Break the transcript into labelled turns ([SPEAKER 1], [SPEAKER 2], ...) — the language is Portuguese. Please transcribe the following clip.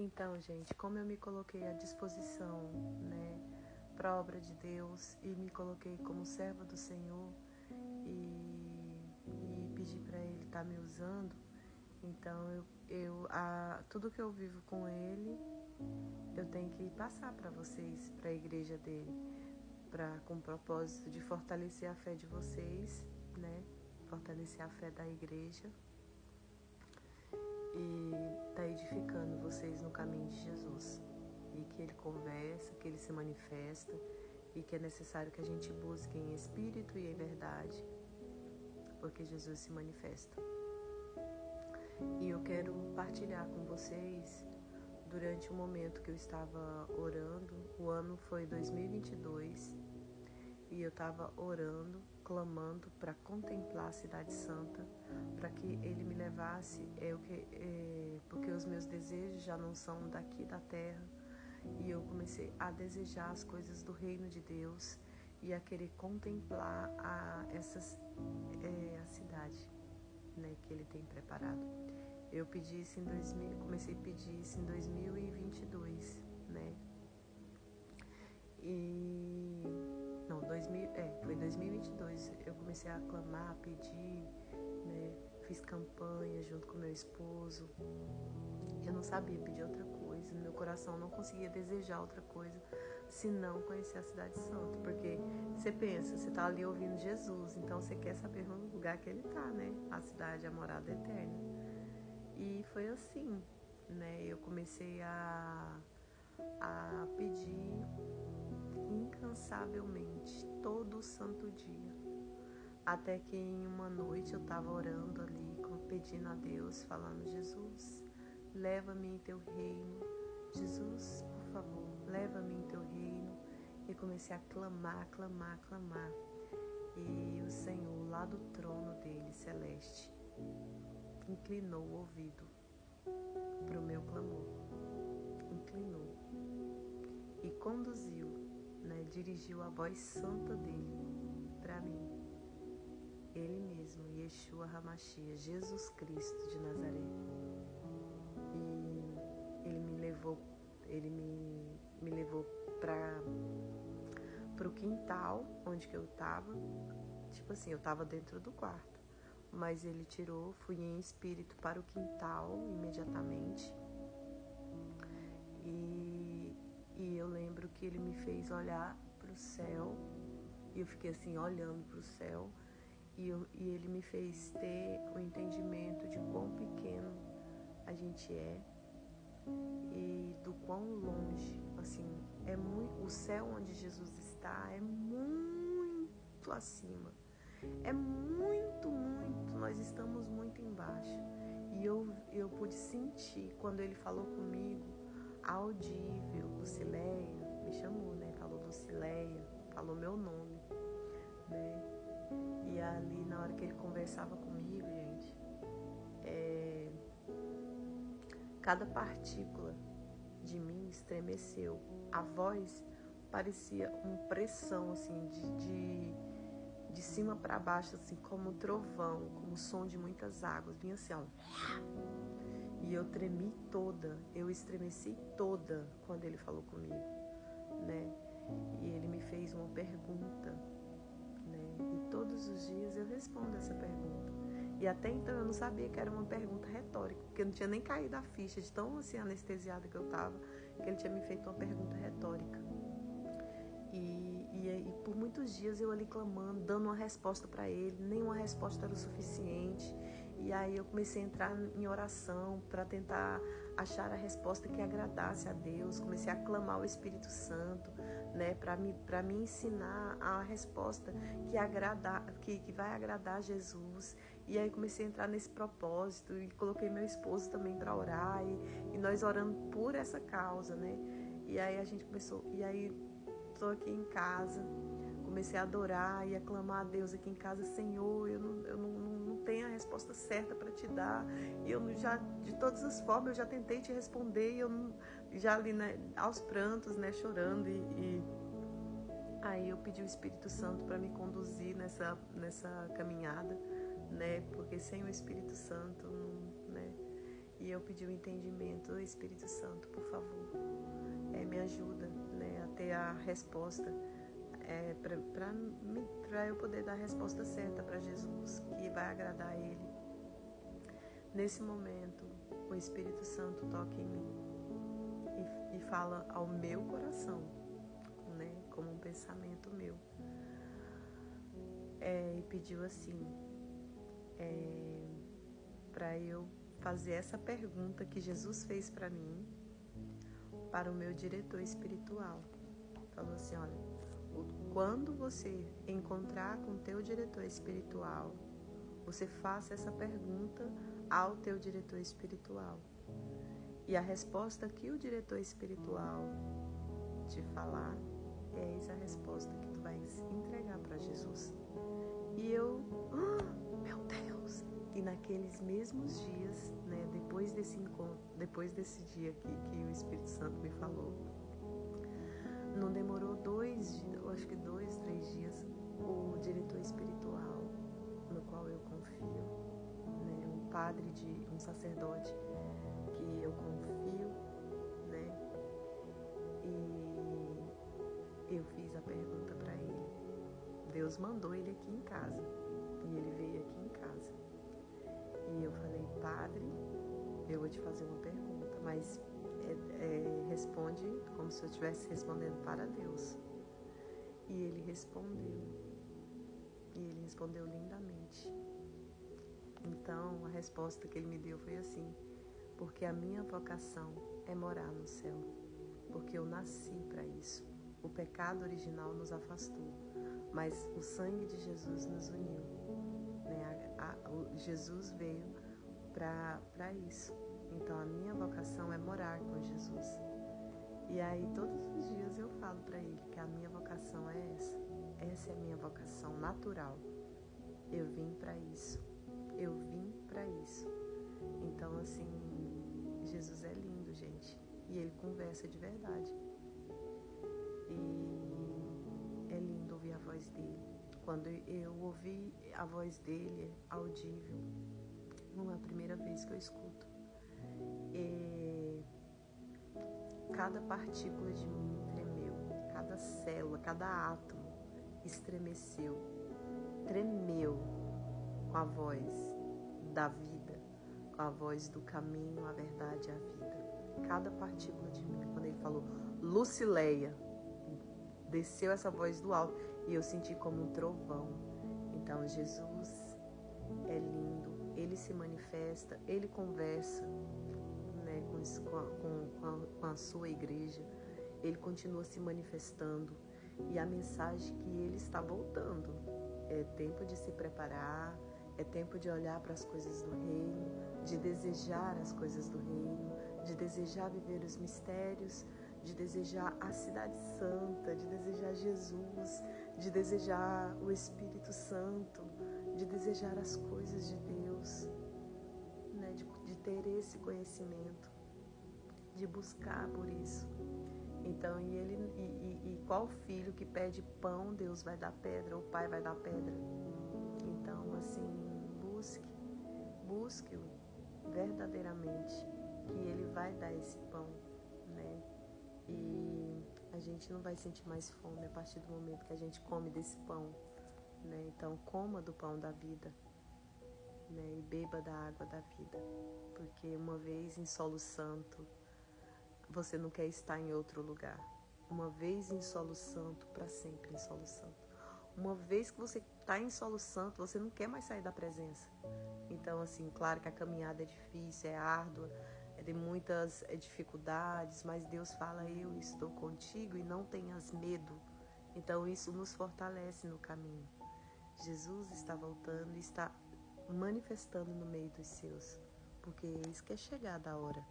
[SPEAKER 1] Então, gente, como eu me coloquei à disposição, né, para a obra de Deus e me coloquei como serva do Senhor e pedi para Ele estar me usando, então tudo que eu vivo com Ele, eu tenho que passar para vocês, para a igreja dele, com o propósito de fortalecer a fé de vocês, né, fortalecer a fé da igreja e tá edificando vocês no caminho de Jesus. E que Ele conversa, que Ele se manifesta e que é necessário que a gente busque em espírito e em verdade, porque Jesus se manifesta. E eu quero partilhar com vocês, durante o momento que eu estava orando, o ano foi 2022, e eu estava orando, clamando para contemplar a Cidade Santa, para que Ele me levasse, porque os meus desejos já não são daqui da terra, e eu comecei a desejar as coisas do reino de Deus e a querer contemplar a cidade, né, que Ele tem preparado. Eu pedi isso comecei a pedir isso em 2022, né? Foi 2022. Eu comecei a clamar, a pedir, né? Fiz campanha junto com meu esposo. Eu não sabia pedir outra coisa, no meu coração não conseguia desejar outra coisa senão conhecer a Cidade Santa, porque você pensa, você tá ali ouvindo Jesus, então você quer saber no lugar que Ele tá, né? A cidade, a morada eterna. E foi assim, né? Eu comecei a pedir incansavelmente, todo o santo dia. Até que em uma noite eu estava orando ali, pedindo a Deus, falando: Jesus, leva-me em teu reino. Jesus, por favor, leva-me em teu reino. E comecei a clamar. E o Senhor, lá do trono dele, celeste, inclinou o ouvido para o meu clamor. Inclinou e conduziu, né, dirigiu a voz santa dele para mim. Ele mesmo, Yeshua HaMashiach, Jesus Cristo de Nazaré. E ele me levou para o quintal onde que eu estava. Tipo assim, eu estava dentro do quarto, mas ele fui em espírito para o quintal imediatamente. E eu lembro que ele me fez olhar para o céu, e eu fiquei assim, olhando para o céu, e ele me fez ter o entendimento de quão pequeno a gente é e do quão longe, assim, o céu onde Jesus está é muito acima, é muito, nós estamos muito embaixo. E eu pude sentir, quando ele falou comigo, audível, Lucileia, me chamou, né? Falou Lucileia, falou meu nome, né? E ali, na hora que ele conversava comigo, gente, cada partícula de mim estremeceu. A voz parecia uma pressão, assim, de cima para baixo, assim, como um trovão, como o som de muitas águas. Vinha assim, ó. E eu tremi toda, eu estremeci toda quando ele falou comigo, né? E ele me fez uma pergunta, né? E todos os dias eu respondo essa pergunta. E até então eu não sabia que era uma pergunta retórica, porque eu não tinha nem caído a ficha de tão assim anestesiada que eu estava, que ele tinha me feito uma pergunta retórica. E por muitos dias eu ali clamando, dando uma resposta para ele, nenhuma resposta era o suficiente. E aí eu comecei a entrar em oração para tentar achar a resposta que agradasse a Deus. Comecei a clamar ao Espírito Santo, né, para me ensinar a resposta que vai agradar a Jesus. E aí comecei a entrar nesse propósito e coloquei meu esposo também para orar e nós orando por essa causa, né? E aí a gente começou, estou aqui em casa, comecei a adorar e a clamar a Deus aqui em casa: Senhor, eu não tenho a resposta certa para te dar, e eu já, de todas as formas, eu já tentei te responder, e eu não, já ali, né, aos prantos, né, chorando, e aí eu pedi o Espírito Santo para me conduzir nessa caminhada, né, porque sem o Espírito Santo, né, E eu pedi o entendimento, Espírito Santo, por favor, me ajuda, né, a ter a resposta, para eu poder dar a resposta certa para Jesus, que vai agradar a Ele. Nesse momento, o Espírito Santo toca em mim e fala ao meu coração, né, como um pensamento meu, e pediu assim, para eu fazer essa pergunta que Jesus fez para mim, para o meu diretor espiritual. Falou assim, olha, quando você encontrar com o teu diretor espiritual, você faça essa pergunta ao teu diretor espiritual. E a resposta que o diretor espiritual te falar, é essa resposta que tu vai entregar para Jesus. E eu, meu Deus! E naqueles mesmos dias, né, depois desse encontro, depois desse dia que o Espírito Santo me falou, não demorou 2 dias, eu acho que 2, 3 dias, o diretor espiritual, no qual eu confio, né, um sacerdote que eu confio, né, e eu fiz a pergunta para ele. Deus mandou ele aqui em casa, e ele veio aqui em casa. E eu falei, Padre, eu vou te fazer uma pergunta, mas responde como se eu estivesse respondendo para Deus. E ele respondeu lindamente. Então, a resposta que ele me deu foi assim, porque a minha vocação é morar no céu, porque eu nasci para isso. O pecado original nos afastou, mas o sangue de Jesus nos uniu, né? Jesus veio para isso. Então, a minha vocação é morar com Jesus. E aí, todos os dias eu falo para ele que a minha vocação é essa. Essa é a minha vocação natural. Eu vim para isso. Eu vim para isso. Então, assim, Jesus é lindo, gente. E ele conversa de verdade. E é lindo ouvir a voz dele. Quando eu ouvi a voz dele audível, não é a primeira vez que eu escuto. Cada partícula de mim tremeu, cada célula, cada átomo estremeceu, tremeu com a voz da vida, com a voz do caminho, a verdade e a vida. Cada partícula de mim, quando ele falou Lucileia, desceu essa voz do alto e eu senti como um trovão. Então Jesus é lindo, ele se manifesta, ele conversa, né, com a sua igreja, ele continua se manifestando, e a mensagem que ele está voltando. É tempo de se preparar, é tempo de olhar para as coisas do reino, de desejar as coisas do reino, de desejar viver os mistérios, de desejar a cidade santa, de desejar Jesus, de desejar o Espírito Santo, de desejar as coisas de Deus, né? De ter esse conhecimento, de buscar por isso. Então, e qual filho que pede pão, Deus vai dar pedra, o pai vai dar pedra? Então, assim, busque-o verdadeiramente, que ele vai dar esse pão, né? E a gente não vai sentir mais fome a partir do momento que a gente come desse pão, né? Então, coma do pão da vida, né? E beba da água da vida, porque uma vez em solo santo, você não quer estar em outro lugar. Uma vez em solo santo, para sempre em solo santo. Uma vez que você está em solo santo, você não quer mais sair da presença. Então, assim, claro que a caminhada é difícil, é árdua, é de muitas dificuldades, mas Deus fala, eu estou contigo e não tenhas medo. Então, isso nos fortalece no caminho. Jesus está voltando e está manifestando no meio dos seus, porque eis que é chegada a hora.